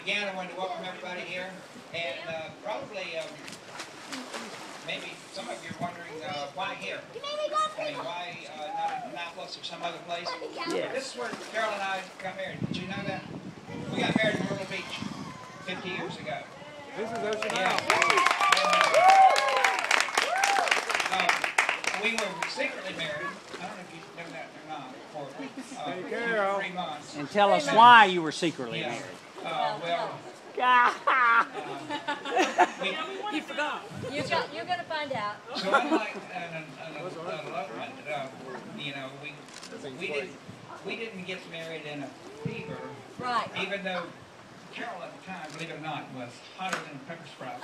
again, I wanted to welcome everybody here, and probably maybe some of you are wondering why here. I mean, why not in Annapolis or some other place? Yes. This is where Carol and I got married. Did you know that? We got married in Myrtle Beach 50 years ago. This is Ocean Yeah. Isle. We were secretly married. I don't know if you know that or not. For 3 months. And tell us why you were secretly Yeah. married. Well, You forgot. You're going to find out. so unlike an elopement, you know, we didn't get married in a fever. Right. Even though Carol at the time, believe it or not, was hotter than a pepper sprout.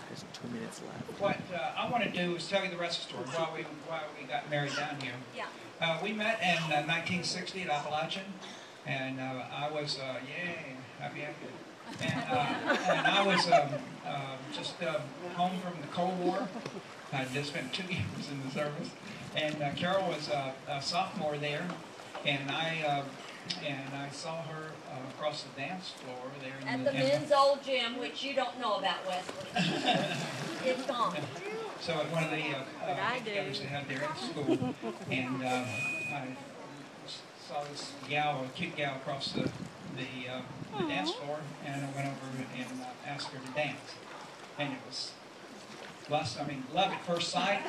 There's 2 minutes left. What I want to do is tell you the rest of the story why we got married down here. Yeah. We met in 1960 at Appalachian, and I was happy. And I was just home from the Cold War. I just spent 2 years in the service, and Carol was a sophomore there, and I saw her across the dance floor there. At the men's old gym, which you don't know about, Wesley. It's gone. So at one of the get-togethers they had there at school, and I saw this gal, a cute gal, across the dance floor, and I went over and asked her to dance, and it was love at first sight.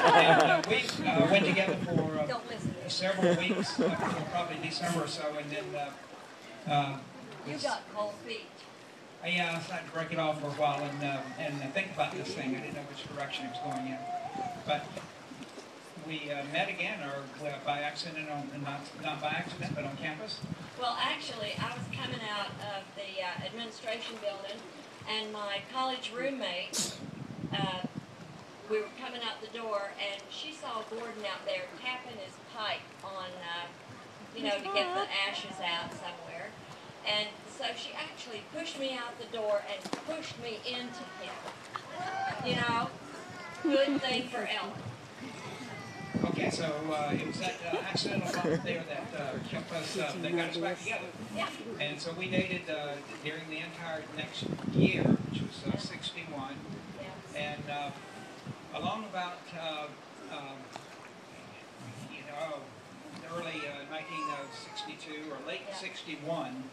And we went together for several weeks, probably December or so, and then You got cold feet. yeah, I decided to break it off for a while and think about this thing. I didn't know which direction it was going in, but we met again, or by accident, not by accident, but on campus. Well, actually, I was coming out of the administration building, and my college roommate, we were coming out the door, and she saw Gordon out there tapping his pipe on, to get the ashes out somewhere. And so she actually pushed me out the door and pushed me into him. Good thing for Ellen. Okay, so it was that accidental bump there that kept us, that got us back together. Yeah. And so we dated during the entire next year, which was 61. Yeah. And along about, the early 1962 or late 61,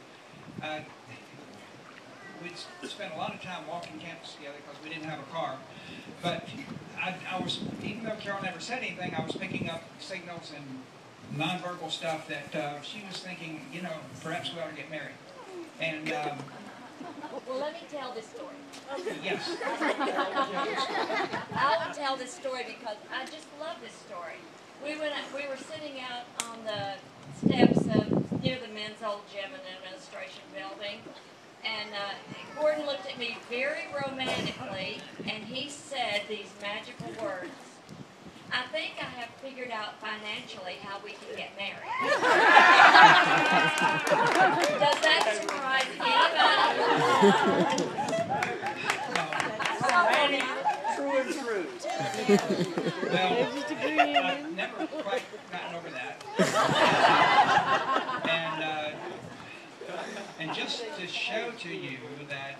we'd spent a lot of time walking campus together because we didn't have a car. But I was, even though Carol never said anything, I was picking up signals and nonverbal stuff that she was thinking, perhaps we ought to get married. And well, let me tell this story. yes. I will tell this story because I just love this story. We were sitting out on the steps near the men's old gym in the administration building, and Gordon looked at me very romantically, and he said these magical words: "I think I have figured out financially how we can get married." Does that surprise anybody? True and true. Well, I've never quite gotten over that. And just to show to you that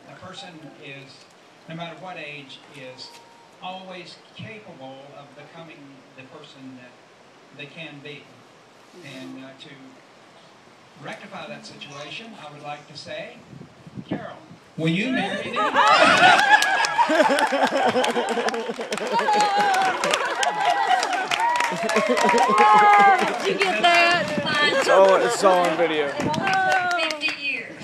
a person is, no matter what age, is always capable of becoming the person that they can be. And to rectify that situation, I would like to say, Carol, will you marry me? Did you get that? It's all on video. It only took 50 years.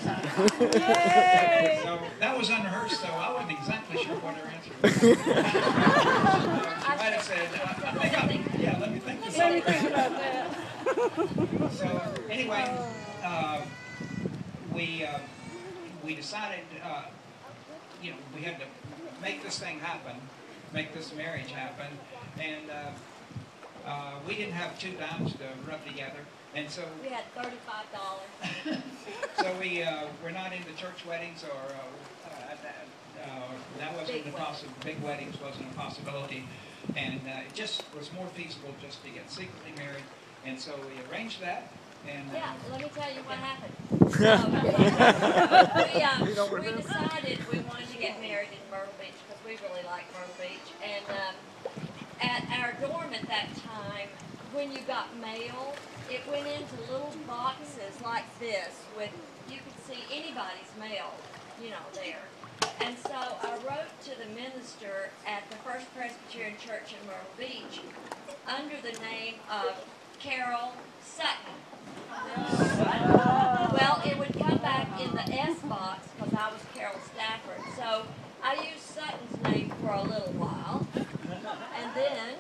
So that was unrehearsed, so I wasn't exactly sure what her answer was. She might have said, let me think this Let me over. think about that. So anyway, we decided, we had to make this thing happen, make this marriage happen, and we didn't have 2 dimes to rub together, and so We had $35. so we're not into church weddings or that wasn't Big a possible, big weddings wasn't a possibility. And it just was more feasible just to get secretly married. And so we arranged that. And Yeah, let me tell you what happened. We decided we wanted to get married in Myrtle Beach because we really like Myrtle Beach. And at our dorm at that time, when you got mail, it went into little boxes like this with, you could see anybody's mail, you know, there. And so I wrote to the minister at the First Presbyterian Church in Myrtle Beach under the name of Carol Sutton. Well, it would come back in the S box because I was Carol Stafford. So I used Sutton's name for a little while. And then...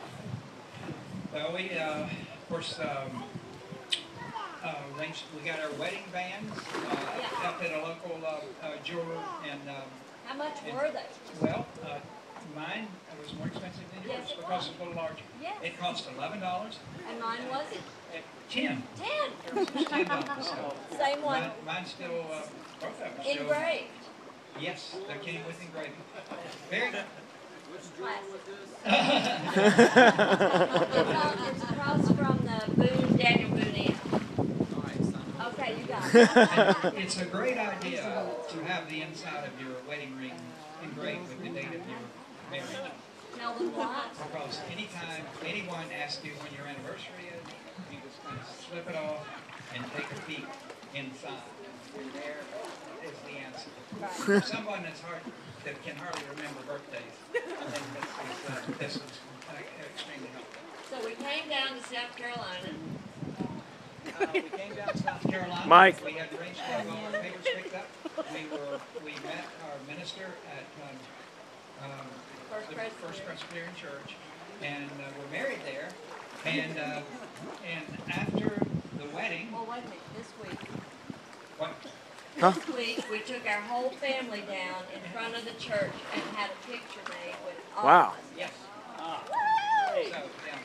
well, we, of course, arranged, we got our wedding bands up at a local jeweler. And How much were they? well, mine was more expensive than yours Yes, it because was. it's a little larger. Yes. It cost $11. And mine was At 10. 10. $10. So Same one. mine's still, both of them still. Engraved. Yes, they came with engraving. Very good. It's across from the Boone, Daniel Boone Inn. Okay, you got it. It's a great idea to have the inside of your wedding ring engraved with the date of your marriage. Tell them why. Because anytime anyone asks you when your anniversary is, you just kind of slip it off and take a peek inside. And there is the answer. For someone that can hardly remember birthdays, I think this is extremely helpful. So we came down to South Carolina. We came down to South Carolina. Mike. We had arranged to have all our papers picked up. We met our minister at the First Presbyterian Church, and we're married there. And after the wedding, Well, wait a minute, this week. what? This week, we took our whole family down in front of the church and had a picture made with all Wow. of us. Yes. Woo! So, yeah.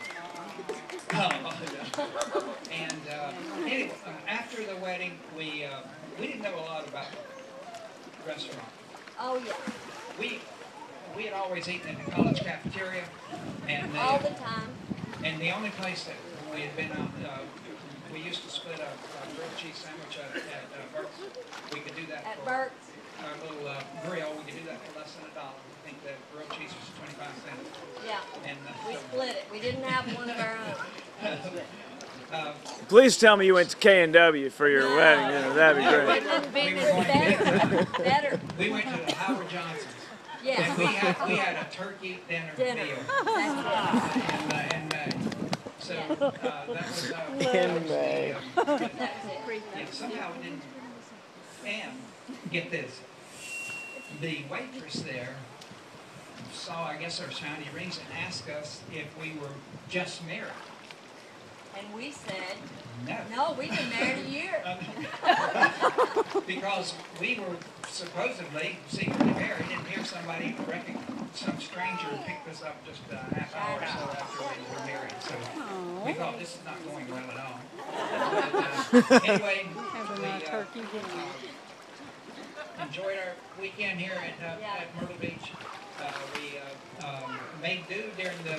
And anyway, after the wedding, we didn't know a lot about restaurant. Oh, yeah. We had always eaten in the college cafeteria, and All the time. and the only place that we had been on, we used to split a grilled cheese sandwich at Burke's. We could do that At for Burke's. our little grill. We could do that for less than $1. I think the grilled cheese was 25 cents. Yeah. And We split it. We didn't have one of our own. Please tell me you went to K&W for your wedding. You know, that'd be great. Wouldn't be better. Better. we went to the Howard Johnson's. Yes. And we had a turkey dinner meal. That's And so that was In May. it. That was it. yeah, somehow it didn't. And get this, the waitress there saw, I guess, our shiny rings and asked us if we were just married. And we said, No. no, we've been married a year. Because we were supposedly secretly married, and here some stranger picked us up just a half hour or so after we were married. So we thought this is not going well at all. But, anyway, we enjoyed our weekend here at Myrtle Beach. We made do during the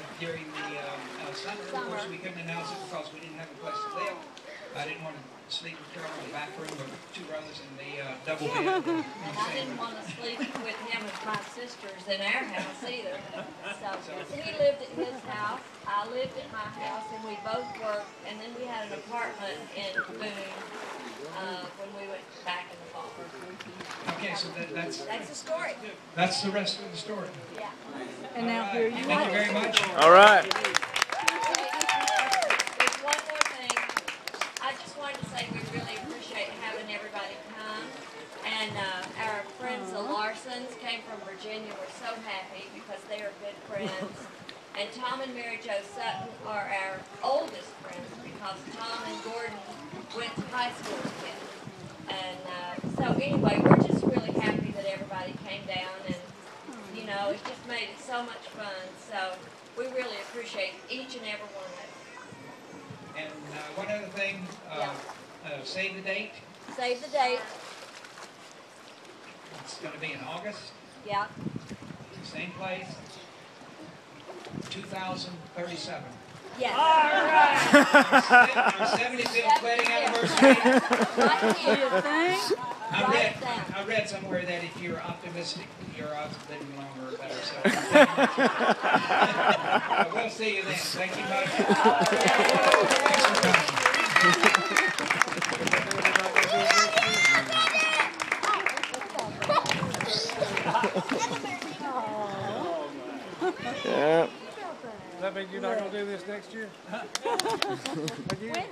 summer. Of course, we couldn't announce it because we didn't have a place to live. I didn't want to sleep with Carol in the back room with two brothers in the double bed. And I didn't want to sleep with him and my sisters in our house either. So he lived at his house, I lived at my house, and we both worked. And then we had an apartment in Boone when we went back in the fall. Okay, so that's That's the story. that's the rest of the story. Yeah. And now All here right. you Thank you are. very much. All right. There's one more thing. I just wanted to say we really appreciate having everybody come. And our friends, the Larsons, came from Virginia. We're so happy because they are good friends. And Tom and Mary Jo Sutton are our oldest friends because Tom and Gordon went to high school together. And so anyway, we're just really happy that everybody came down, and you know, it just made it so much fun. So we really appreciate each and every one of you. And one other thing, save the date. Save the date. It's going to be in August. Yeah. same place, 2037. Yes. Our 75th wedding anniversary. Right here. I read somewhere that if you're optimistic, your odds of living longer are better. So we'll see you then. Thank you much. Thanks for coming. Yeah. Does that mean you're not going to do this next year? Again?